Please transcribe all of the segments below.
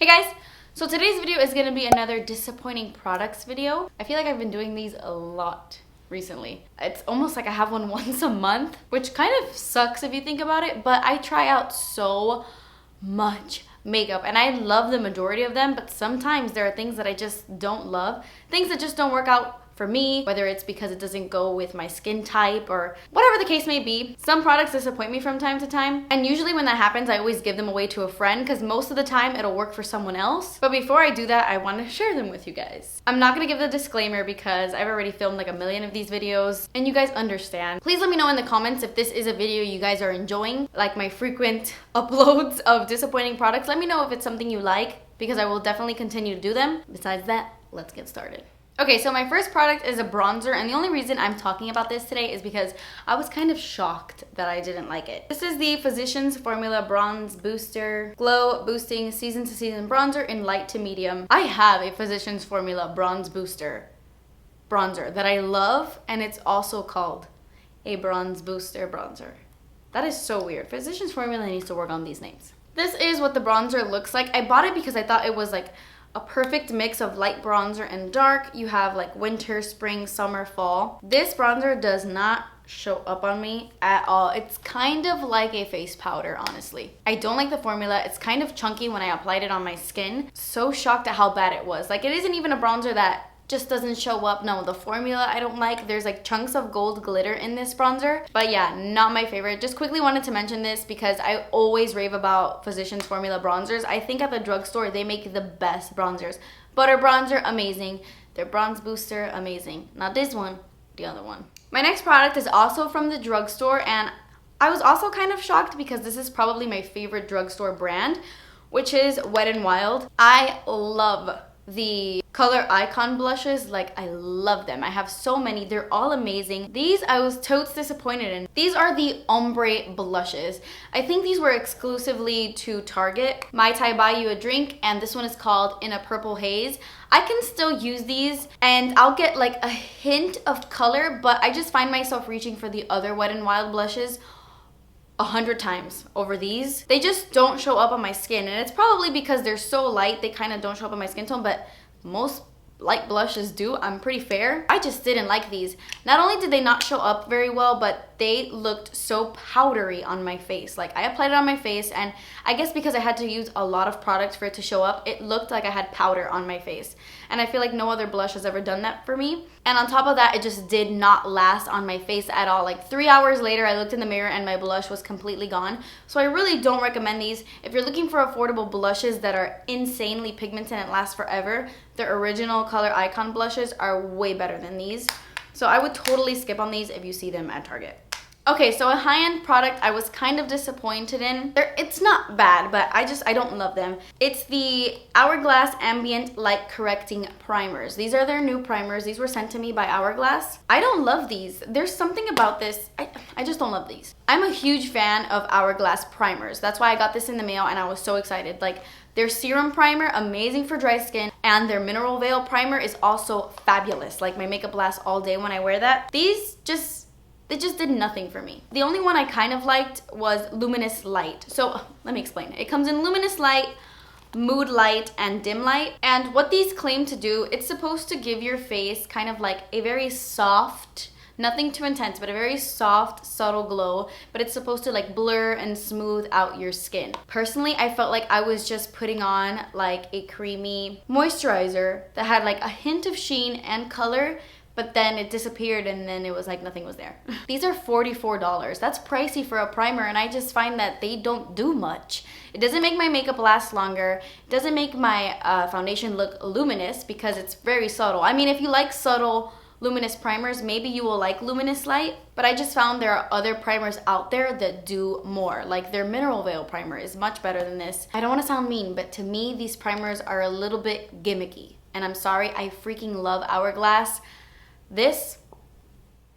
Hey guys! So today's video is going to be another disappointing products video. I feel like I've been doing these a lot recently. It's almost like I have one once a month, which kind of sucks if you think about it, but I try out so much makeup and I love the majority of them, but sometimes there are things that I just don't love. Things that just don't work out for me, whether it's because it doesn't go with my skin type or whatever the case may be. Some products disappoint me from time to time, and usually when that happens, I always give them away to a friend because most of the time it'll work for someone else. But before I do that, I want to share them with you guys. I'm not gonna give the disclaimer because I've already filmed like a million of these videos and you guys understand. Please let me know in the comments if this is a video you guys are enjoying, like my frequent uploads of disappointing products. Let me know if it's something you like because I will definitely continue to do them. Besides that, let's get started. Okay, so my first product is a bronzer, and the only reason I'm talking about this today is because I was kind of shocked that I didn't like it. This is the Physicians Formula Bronze Booster Glow Boosting Season to Season Bronzer in light to medium. I have a Physicians Formula Bronze Booster bronzer that I love, and it's also called a Bronze Booster Bronzer. That is so weird. Physicians Formula needs to work on these names. This is what the bronzer looks like. I bought it because I thought it was like a perfect mix of light bronzer and dark. You have like winter, spring, summer, fall. This bronzer does not show up on me at all. It's kind of like a face powder, honestly. I don't like the formula. It's kind of chunky when I applied it on my skin. So shocked at how bad it was. Like, it isn't even a bronzer that just doesn't show up. No, the formula I don't like. There's like chunks of gold glitter in this bronzer, but yeah, not my favorite. Just quickly wanted to mention this because I always rave about Physicians Formula bronzers. I think at the drugstore they make the best bronzers. Butter bronzer, amazing. Their bronze booster, amazing. Not this one, the other one. My next product is also from the drugstore, and I was also kind of shocked because this is probably my favorite drugstore brand, which is Wet n Wild. I love the color icon blushes. Like, I love them. I have so many. They're all amazing. These I was totes disappointed in. These are the Ombre blushes. I think these were exclusively to Target. My Thai Buy You a Drink, and this one is called In a Purple Haze. I can still use these and I'll get like a hint of color, but I just find myself reaching for the other Wet n Wild blushes 100 times over these. They just don't show up on my skin, and it's probably because they're so light they kind of don't show up on my skin tone, but most light blushes do. I'm pretty fair. I just didn't like these. Not only did they not show up very well, but they looked so powdery on my face. Like, I applied it on my face, and I guess because I had to use a lot of product for it to show up, it looked like I had powder on my face. And I feel like no other blush has ever done that for me. And on top of that, it just did not last on my face at all. Like, 3 hours later, I looked in the mirror and my blush was completely gone. So I really don't recommend these. If you're looking for affordable blushes that are insanely pigmented and last forever, the original color icon blushes are way better than these. So I would totally skip on these if you see them at Target. Okay, so a high-end product I was kind of disappointed in. It's not bad, but I don't love them. It's the Hourglass Ambient Light Correcting Primers. These are their new primers. These were sent to me by Hourglass. I don't love these. There's something about this. I just don't love these. I'm a huge fan of Hourglass primers. That's why I got this in the mail and I was so excited. Like, their serum primer, amazing for dry skin, and their mineral veil primer is also fabulous. Like, my makeup lasts all day when I wear that. These they just did nothing for me. The only one I kind of liked was Luminous Light. So let me explain. It comes in Luminous Light, Mood Light, and Dim Light. And what these claim to do, it's supposed to give your face kind of like a very soft, nothing too intense, but a very soft, subtle glow, but it's supposed to like blur and smooth out your skin. Personally, I felt like I was just putting on like a creamy moisturizer that had like a hint of sheen and color, but then it disappeared and then it was like nothing was there. These are $44. That's pricey for a primer, and I just find that they don't do much. It doesn't make my makeup last longer. It doesn't make my foundation look luminous because it's very subtle. I mean, if you like subtle luminous primers, maybe you will like Luminous Light, but I just found there are other primers out there that do more. Like, their Mineral Veil primer is much better than this. I don't want to sound mean, but to me, these primers are a little bit gimmicky. And I'm sorry, I freaking love Hourglass.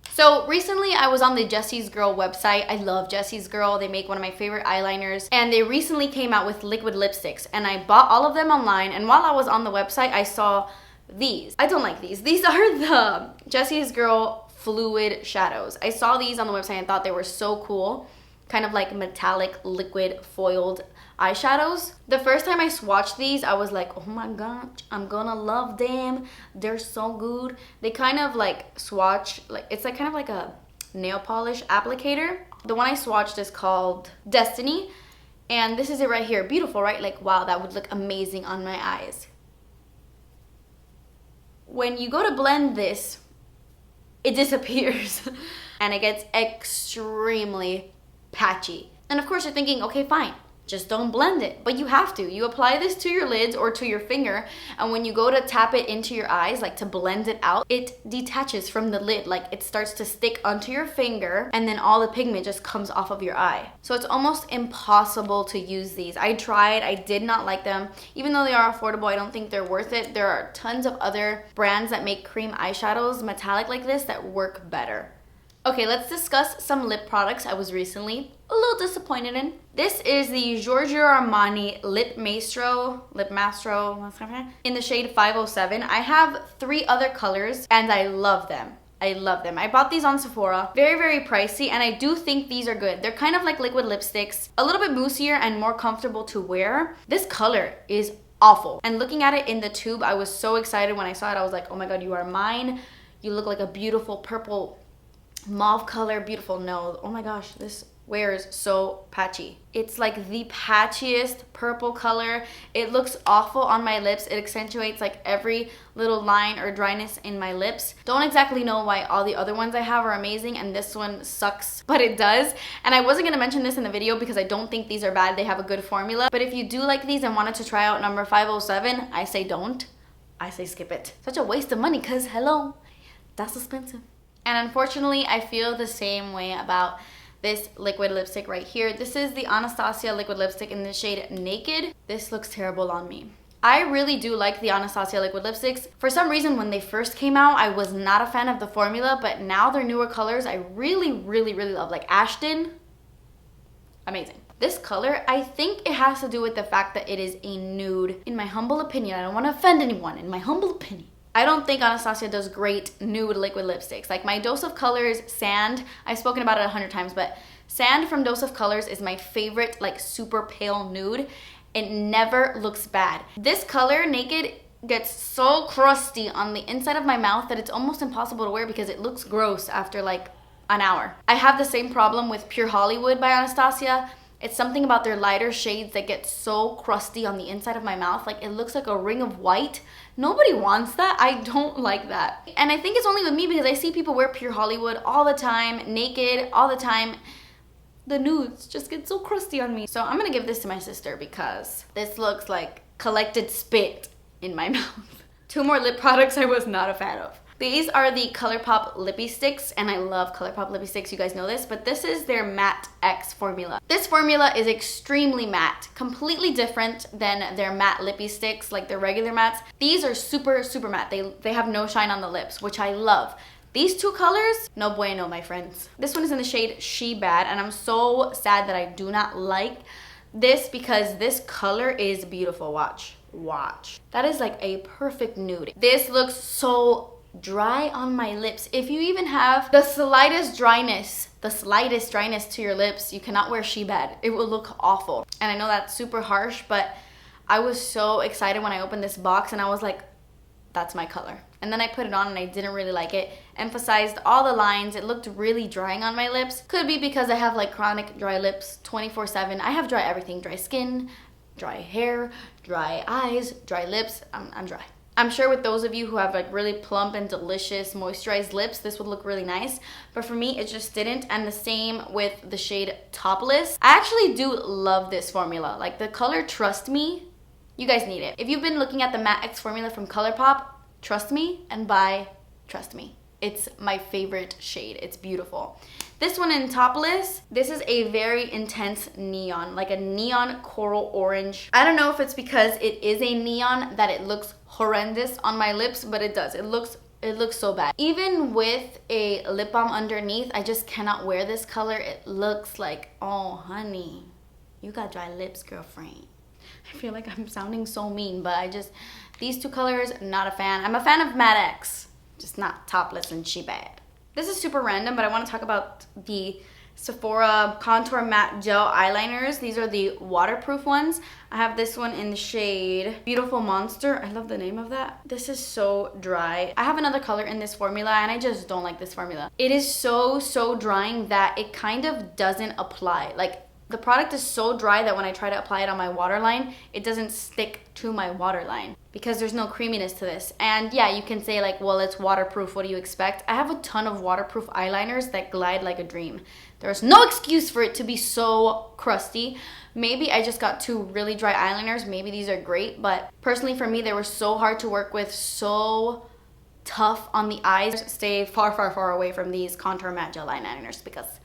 So recently I was on the Jessies Girl website. I love Jessies Girl. They make one of my favorite eyeliners, and they recently came out with liquid lipsticks, and I bought all of them online. And while I was on the website, I saw these. I don't like these. These are the Jessies Girl Fluid Shadows. I saw these on the website and thought they were so cool. Kind of like metallic liquid foiled eyeshadows. The first time I swatched these, I was like, oh my god, I'm gonna love them. They're so good. They kind of like swatch, like it's like kind of like a nail polish applicator. The one I swatched is called Destiny, and this is it right here. Beautiful, right? Like, wow, that would look amazing on my eyes. When you go to blend this, it disappears and it gets extremely patchy. And of course you're thinking, okay, fine, just don't blend it. But you have to. You apply this to your lids or to your finger, and when you go to tap it into your eyes, like to blend it out, it detaches from the lid. Like it starts to stick onto your finger, and then all the pigment just comes off of your eye. So it's almost impossible to use these. I tried, I did not like them. Even though they are affordable, I don't think they're worth it. There are tons of other brands that make cream eyeshadows, metallic like this, that work better. Okay, let's discuss some lip products I was recently a little disappointed in. This is the Giorgio Armani Maestro in the shade 507. I have 3 other colors and I love them. I love them. I bought these on Sephora. Very, very pricey, and I do think these are good. They're kind of like liquid lipsticks, a little bit moussier and more comfortable to wear. This color is awful. And looking at it in the tube, I was so excited when I saw it. I was like, oh my god, you are mine. You look like a beautiful purple mauve color, beautiful nose. Oh my gosh, this wears so patchy. It's like the patchiest purple color. It looks awful on my lips. It accentuates like every little line or dryness in my lips. Don't exactly know why all the other ones I have are amazing and this one sucks, but it does. And I wasn't gonna mention this in the video because I don't think these are bad. They have a good formula. But if you do like these and wanted to try out number 507, I say don't. I say skip it. Such a waste of money because hello, that's expensive. And unfortunately, I feel the same way about this liquid lipstick right here. This is the Anastasia liquid lipstick in the shade Naked. This looks terrible on me. I really do like the Anastasia liquid lipsticks. For some reason, when they first came out, I was not a fan of the formula, but now their newer colors, I really, really, really love. Like Ashton, amazing. This color, I think it has to do with the fact that it is a nude. In my humble opinion, I don't want to offend anyone, in my humble opinion, I don't think Anastasia does great nude liquid lipsticks. Like my Dose of Colors Sand, I've spoken about it 100 times, but Sand from Dose of Colors is my favorite, like super pale nude. It never looks bad. This color, Naked, gets so crusty on the inside of my mouth that it's almost impossible to wear because it looks gross after like an hour. I have the same problem with Pure Hollywood by Anastasia. It's something about their lighter shades that get so crusty on the inside of my mouth. Like it looks like a ring of white. Nobody wants that. I don't like that. And I think it's only with me because I see people wear Pure Hollywood all the time, Naked all the time. The nudes just get so crusty on me. So I'm gonna give this to my sister because this looks like collected spit in my mouth. 2 more lip products I was not a fan of. These are the Colourpop Lippie Sticks, and I love Colourpop Lippie Sticks, you guys know this, but this is their Matte X formula. This formula is extremely matte, completely different than their matte Lippie Sticks, like their regular mattes. These are super, super matte. They have no shine on the lips, which I love. These 2 colors, no bueno, my friends. This one is in the shade She Bad, and I'm so sad that I do not like this because this color is beautiful. Watch. That is like a perfect nude. This looks so dry on my lips. If you even have the slightest dryness to your lips, you cannot wear She Bad. It will look awful. And I know that's super harsh, but I was so excited when I opened this box and I was like, that's my color. And then I put it on and I didn't really like it. Emphasized all the lines. It looked really drying on my lips. Could be because I have like chronic dry lips 24/7. I have dry everything. Dry skin, dry hair, dry eyes, dry lips. I'm dry. I'm sure with those of you who have like really plump and delicious moisturized lips, this would look really nice. But for me, it just didn't. And the same with the shade Topless. I actually do love this formula. Like the color Trust Me, you guys need it. If you've been looking at the Matte X formula from Colourpop, trust me and buy Trust Me. It's my favorite shade. It's beautiful. This one in Topless, this is a very intense neon, like a neon coral orange. I don't know if it's because it is a neon that it looks horrendous on my lips, but it does. It looks so bad. Even with a lip balm underneath, I just cannot wear this color. It looks like, oh honey, you got dry lips, girlfriend. I feel like I'm sounding so mean, but these 2 colors, not a fan. I'm a fan of Matte X, just not Topless and She Bad. This is super random, but I want to talk about the Sephora Contour Matte Gel Eyeliners. These are the waterproof ones. I have this one in the shade Beautiful Monster. I love the name of that. This is so dry. I have another color in this formula and I just don't like this formula. It is so drying that it kind of doesn't apply. Like, the product is so dry that when I try to apply it on my waterline, it doesn't stick to my waterline because there's no creaminess to this. And yeah, you can say like, well, it's waterproof, what do you expect? I have a ton of waterproof eyeliners that glide like a dream. There's no excuse for it to be so crusty. Maybe I just got two really dry eyeliners. Maybe these are great, but personally for me, they were so hard to work with, so tough on the eyes. Stay far away from these Contour Matte Gel eyeliners because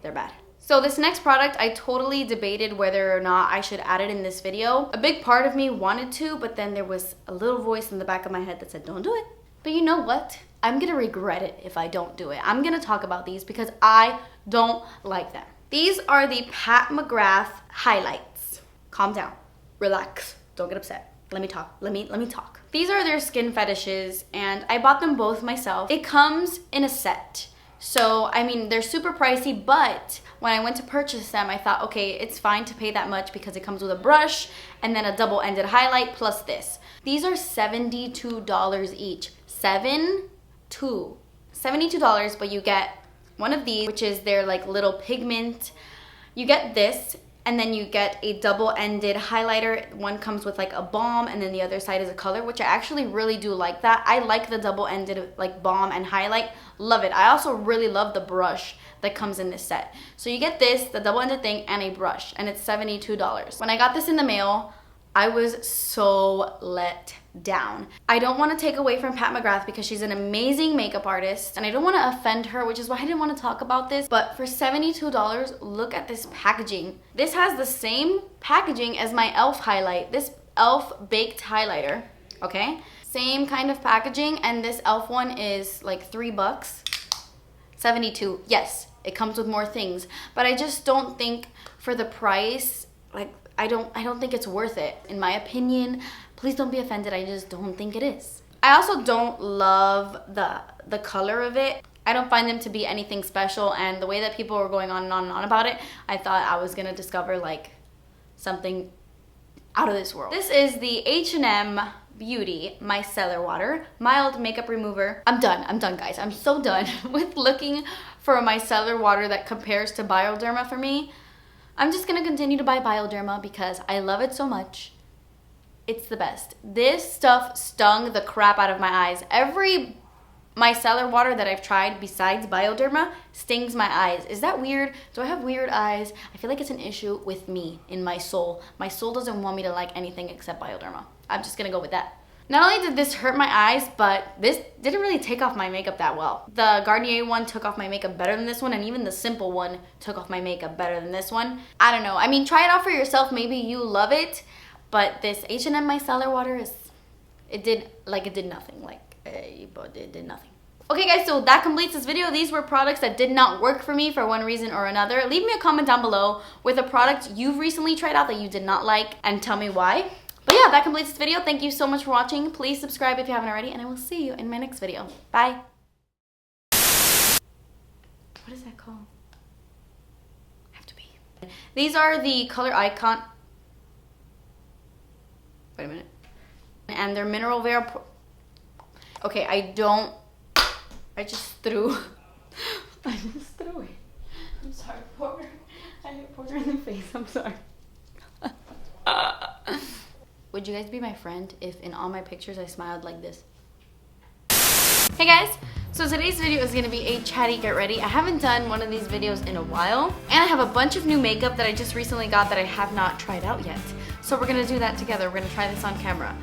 they're bad. So this next product, I totally debated whether or not I should add it in this video. A big part of me wanted to, but then there was a little voice in the back of my head that said, don't do it. But you know what? I'm gonna regret it if I don't do it. I'm gonna talk about these because I don't like them. These are the Pat McGrath highlights. Calm down, relax, don't get upset. Let me talk, let me talk. These are their skin fetishes and I bought them both myself. It comes in a set. So, I mean, they're super pricey, but when I went to purchase them, I thought, okay, it's fine to pay that much because it comes with a brush and then a double-ended highlight plus this. These are $72 each. $72, but you get one of these, which is their like little pigment. You get this, and then you get a double-ended highlighter. One comes with like a balm and then the other side is a color, which I actually really do like that. I like the double-ended like balm and highlight. Love it. I also really love the brush that comes in this set. So you get this, the double-ended thing, and a brush, and it's $72. When I got this in the mail, I was so let down. I don't want to take away from Pat McGrath because she's an amazing makeup artist and I don't want to offend her, which is why I didn't want to talk about this, but for $72, look at this packaging. This has the same packaging as my e.l.f. highlight, this e.l.f. baked highlighter, okay? Same kind of packaging, and this e.l.f. one is like $3. 72, yes, it comes with more things, but I just don't think for the price, like, I don't think it's worth it, in my opinion. Please don't be offended, I just don't think it is. I also don't love the color of it. I don't find them to be anything special, and the way that people were going on and on and on about it, I thought I was gonna discover like something out of this world. This is the H&M Beauty Micellar Water Mild Makeup Remover. I'm done guys. I'm so done with looking for a micellar water that compares to Bioderma for me. I'm just gonna continue to buy Bioderma because I love it so much. It's the best. This stuff stung the crap out of my eyes. Every micellar water that I've tried besides Bioderma stings my eyes. Is that weird? Do I have weird eyes? I feel like it's an issue with me in my soul. My soul doesn't want me to like anything except Bioderma. I'm just gonna go with that. Not only did this hurt my eyes, but this didn't really take off my makeup that well. The Garnier one took off my makeup better than this one, and even the Simple one took off my makeup better than this one. I don't know. I mean, try it out for yourself. Maybe you love it, but this H&M Micellar Water it did nothing. But it did nothing. Okay guys, so that completes this video. These were products that did not work for me for one reason or another. Leave me a comment down below with a product you've recently tried out that you did not like and tell me why. But yeah, that completes this video. Thank you so much for watching. Please subscribe if you haven't already, and I will see you in my next video. Bye. What is that called? Have to be. These are the Color Icon. Wait a minute. And they're mineral wear. Okay, I just threw. I just threw it. I'm sorry, Porter. I hit Porter in the face. I'm sorry. Would you guys be my friend if in all my pictures I smiled like this? Hey guys, so today's video is gonna be a chatty get ready. I haven't done one of these videos in a while, and I have a bunch of new makeup that I just recently got that I have not tried out yet. So we're gonna do that together. We're gonna try this on camera.